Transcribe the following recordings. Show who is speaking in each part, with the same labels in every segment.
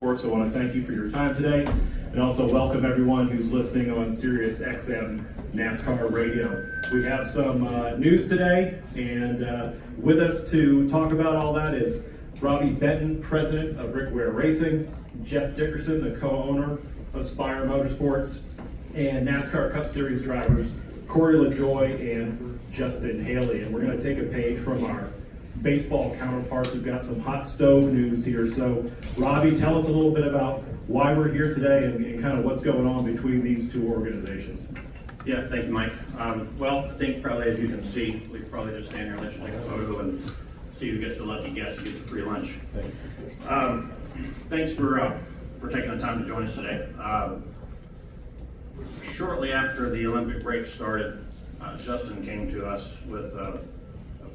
Speaker 1: So I want to thank you for your time today, and also welcome everyone who's listening on Sirius XM NASCAR Radio. We have some news today, and with us to talk about all that is Robbie Benton, president of Rick Ware Racing, Jeff Dickerson, the co-owner of Spire Motorsports, and NASCAR Cup Series drivers Corey Lajoie and Justin Haley. And we're going to take a page from our baseball counterparts. We've got some hot stove news here. So Robbie, tell us a little bit about why we're here today and kind of what's going on between these two organizations.
Speaker 2: Yeah, thank you, Mike. Well, I think probably as you can see, we could probably just stand here and let you take a photo and see who gets the lucky guest who gets a free lunch. Thanks for taking the time to join us today. Shortly after the Olympic break started, Justin came to us with a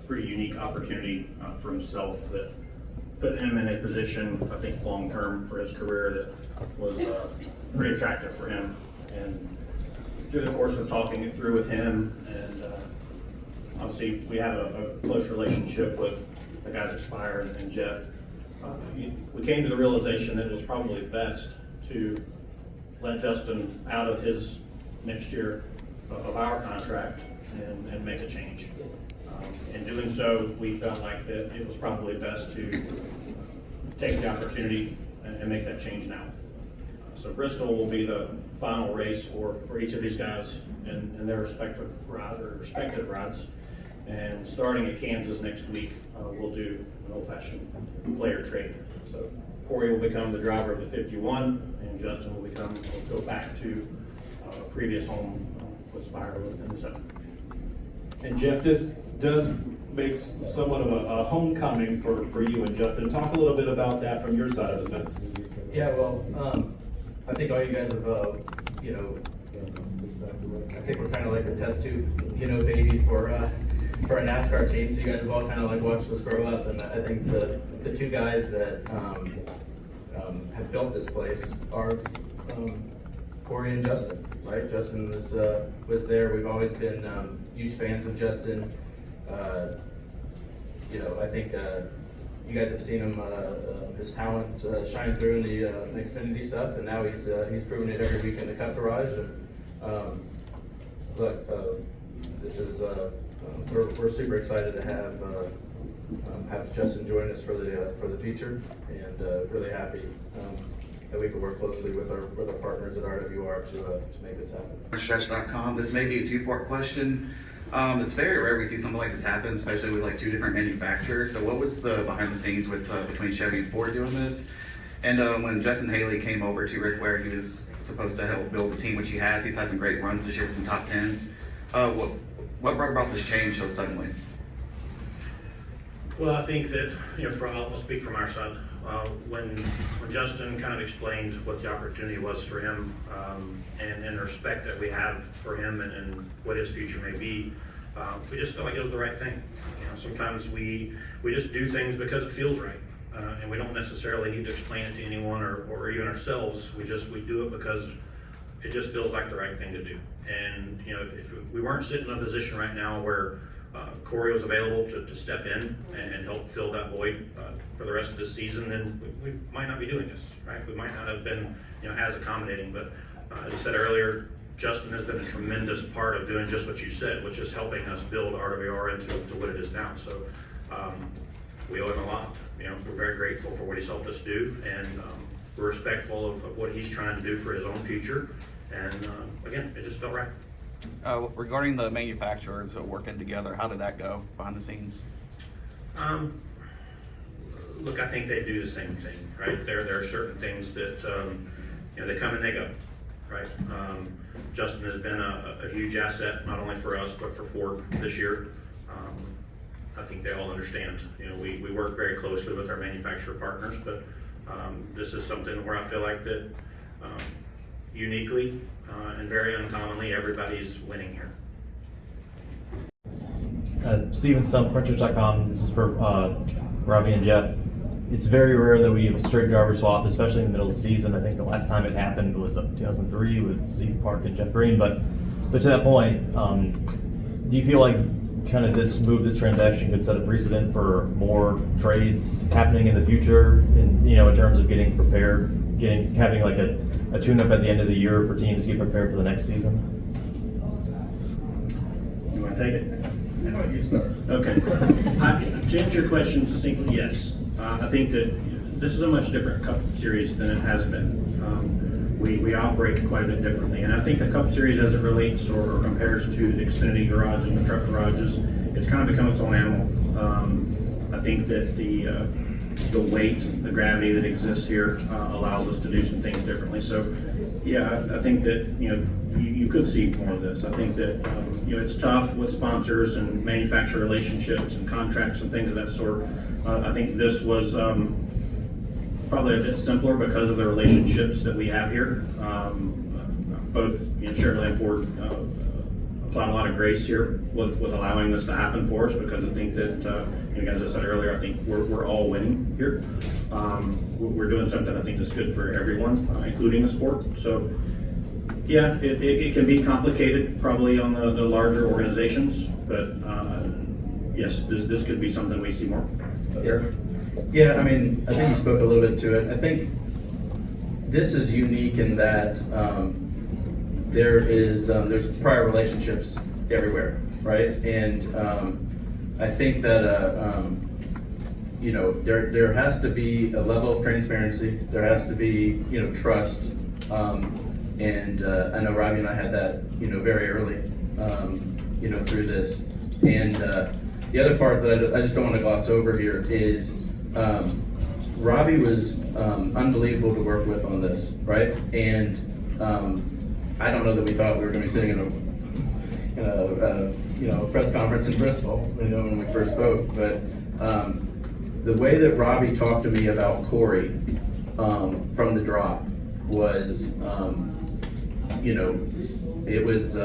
Speaker 2: pretty unique opportunity for himself that put him in a position, I think, long-term for his career that was pretty attractive for him. And through the course of talking it through with him, and obviously we have a close relationship with the guys at Spire and Jeff, we came to the realization that it was probably best to let Justin out of his next year of our contract and make a change. In doing so, we felt like that it was probably best to take the opportunity and make that change now. So Bristol will be the final race for each of these guys in their respective rides. And starting at Kansas next week, we'll do an old-fashioned player trade. So Corey will become the driver of the 51, and Justin will go back to a previous home with Spire in the 7.
Speaker 1: And Jeff, this does make somewhat of a homecoming for you and Justin. Talk a little bit about that from your side of the fence.
Speaker 3: Yeah, well, I think all you guys have, I think we're kind of like the test tube, baby for a NASCAR team. So you guys have all kind of like watched us grow up, and I think the two guys that have built this place are Corey and Justin, right? Justin was there. We've always been huge fans of Justin. I think you guys have seen him, his talent shine through in the Xfinity stuff, and now he's proven it every week in the Cup Garage. And this is we're super excited to have Justin join us for the future, and really happy that we can work closely with our partners at RWR to make this happen.
Speaker 4: Frontstretch.com. This may be a two-part question. It's very rare we see something like this happen, especially with like two different manufacturers. So what was the behind the scenes with between Chevy and Ford doing this? And when Justin Haley came over to Rick Ware, he was supposed to help build the team, which he has. He's had some great runs this year, some top tens. What brought about this change so suddenly?
Speaker 2: Well, I think that, I'll speak from our side. When Justin kind of explained what the opportunity was for him, and the respect that we have for him and what his future may be, we just felt like it was the right thing. Sometimes we just do things because it feels right, and we don't necessarily need to explain it to anyone or even ourselves. We do it because it just feels like the right thing to do. And if we weren't sitting in a position right now where Corey was available to step in and help fill that void for the rest of this season, then we might not be doing this, right? We might not have been, as accommodating. But as I said earlier, Justin has been a tremendous part of doing just what you said, which is helping us build RWR into what it is now. So we owe him a lot. We're very grateful for what he's helped us do, and we're respectful of what he's trying to do for his own future. And again, it just felt right.
Speaker 4: Regarding the manufacturers working together, how did that go behind the scenes?
Speaker 2: Look, I think they do the same thing, right? There are certain things that they come and they go, right? Justin has been a huge asset, not only for us but for Ford this year. I think they all understand. We work very closely with our manufacturer partners, but this is something where I feel like that uniquely and very uncommonly, everybody's winning here.
Speaker 5: Steven Stumpf, Frontstretch.com. This is for Robbie and Jeff. It's very rare that we have a straight driver swap, especially in the middle of the season. I think the last time it happened was 2003 with Steve Park and Jeff Green. But to that point, do you feel like kind of this transaction could set a precedent for more trades happening in the future, in terms of getting prepared, having like a tune-up at the end of the year for teams to get prepared for the next season?
Speaker 2: You want to take it?
Speaker 3: How about you start?
Speaker 2: Okay. To answer your question succinctly, yes. I think that this is a much different Cup Series than it has been. We operate quite a bit differently, and I think the Cup Series, as it relates or compares to the Xfinity garage and the truck garages, it's kind of become its own animal. I think that the weight, the gravity that exists here allows us to do some things differently. So, yeah, I think that you could see more of this. I think that it's tough with sponsors and manufacturer relationships and contracts and things of that sort. I think this was probably a bit simpler because of the relationships that we have here. Both Chevrolet and Ford applied a lot of grace here with allowing this to happen for us, because I think that, as I said earlier, I think we're all winning here. We're doing something I think that's good for everyone, including the sport. So, yeah, it can be complicated probably on the larger organizations, but yes, this could be something we see more.
Speaker 3: Yeah, I mean, I think you spoke a little bit to it. I think this is unique in that there's prior relationships everywhere, right? And I think that there has to be a level of transparency. There has to be trust. And I know Robbie and I had that very early through this. And the other part that I just don't want to gloss over here is Robbie was unbelievable to work with on this, right? And I don't know that we thought we were going to be sitting in a press conference in Bristol, when we first spoke. But the way that Robbie talked to me about Corey from the drop was, it was.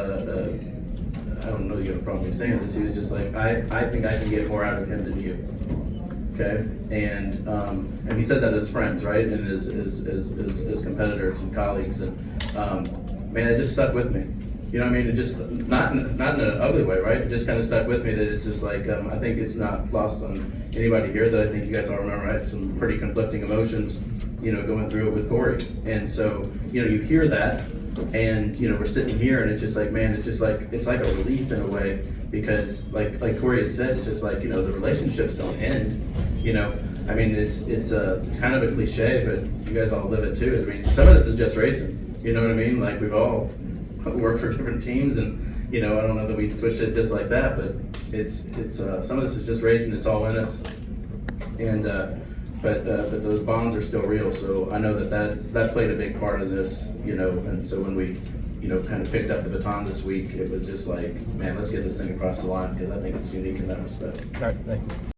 Speaker 3: I don't know, you're gonna probably saying this. He was just like, I think I can get more out of him than you. Okay, and he said that as friends, right, and as competitors and colleagues, and man, it just stuck with me. You know what I mean? It just not in an ugly way, right? It just kind of stuck with me that it's just like I think it's not lost on anybody here that I think you guys all remember, right? Some pretty conflicting emotions, going through it with Corey, and so you hear that, and we're sitting here, and it's just like, man, it's like a relief in a way, because like Corey had said, it's just like the relationships don't end. I mean, it's kind of a cliche, but you guys all live it too. I mean, some of this is just racing. You know what I mean? Like, we've all worked for different teams, and I don't know that we switched it just like that, but it's some of this is just racing. It's all in us, and but those bonds are still real. So I know that played a big part of this, and so when we kind of picked up the baton this week, it was just like, man, let's get this thing across the line, because I think it's unique in that respect.
Speaker 5: All right, thank you.